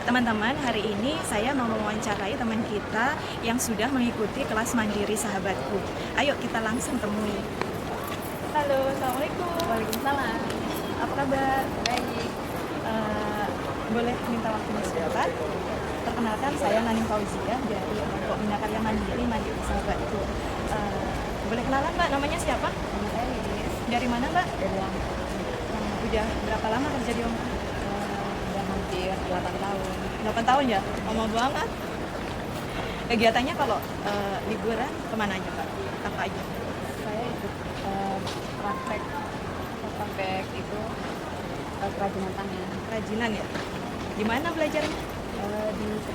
Teman-teman, hari ini saya mau mewawancarai teman kita yang sudah mengikuti kelas mandiri sahabatku. Ayo kita langsung temui. Halo, Assalamualaikum. Waalaikumsalam. Apa kabar? Baik. Boleh minta waktunya sebentar? Perkenalkan, saya Nanim Fauziah dari kelompok Bina Karya Mandiri Sahabatku. Boleh kenalan Mbak, namanya siapa? Nama saya Lilis Dari mana Mbak? dari Lampung. Udah berapa lama kerja di Lampung? Udah hampir 8 tahun. 8 tahun ya? Lama banget. Kegiatannya kalau liburan kemana aja Mbak? Apa aja? Saya ikut praktek itu kerajinan tangan Kerajinan ya? Di mana belajarnya?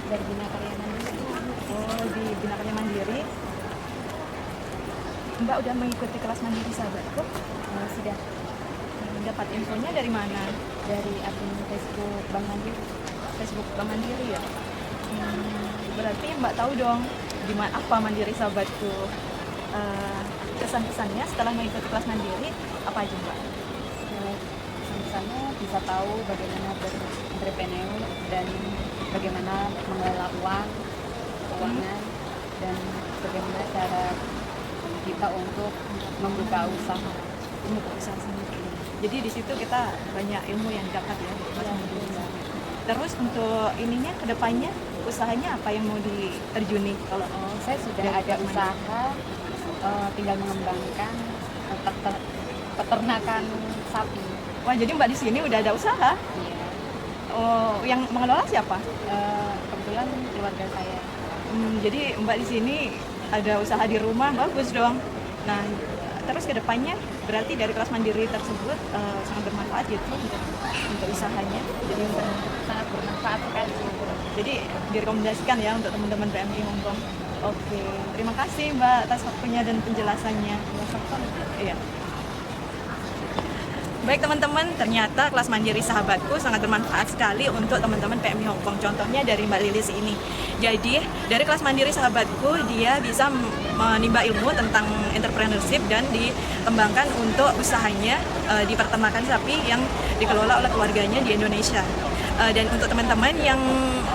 dari Bina Karya Mandiri. Oh, di Bina Karya Mandiri. Mbak udah mengikuti kelas mandiri sahabatku. Sudah Dapat infonya dari mana? dari akun Facebook Bank Mandiri. Facebook Bank Mandiri ya? Berarti Mbak tahu dong di apa Mandiri Sahabatku. Kesan-kesannya setelah mengikuti kelas mandiri apa aja Mbak? Misalnya bisa tahu bagaimana berentrepreneur dan bagaimana mengelola keuangan dan bagaimana cara kita untuk membuka usaha. Membuka usaha sendiri. Jadi di situ kita banyak ilmu yang dapat ya dari kelas mandiri. Terus untuk ininya kedepannya usahanya apa yang mau diterjuni kalau Saya sudah dari ada kelas mandiri? usaha, tinggal mengembangkan peternakan sapi. Wah, jadi Mbak di sini udah ada usaha. Iya. Oh, yang mengelola siapa? Kebetulan keluarga saya. Jadi Mbak di sini ada usaha di rumah, bagus dong. Nah, terus kedepannya berarti dari kelas mandiri tersebut sangat bermanfaat gitu untuk usahanya. Jadi Sangat bermanfaat sekali. jadi direkomendasikan ya untuk teman-teman PMI Hongkong. Oke, terima kasih Mbak atas waktunya dan penjelasannya. Iya. Baik teman-teman, ternyata kelas mandiri sahabatku sangat bermanfaat sekali untuk teman-teman PMI Hongkong. Contohnya dari Mbak Lilis ini. Jadi dari kelas mandiri sahabatku dia bisa menimba ilmu tentang entrepreneurship dan dikembangkan untuk usahanya di peternakan sapi yang dikelola oleh keluarganya di Indonesia. Dan untuk teman-teman yang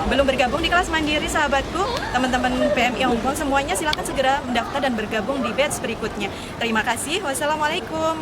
belum bergabung di kelas mandiri sahabatku, teman-teman PMI Hongkong semuanya silakan segera mendaftar dan bergabung di batch berikutnya. Terima kasih. Wassalamualaikum.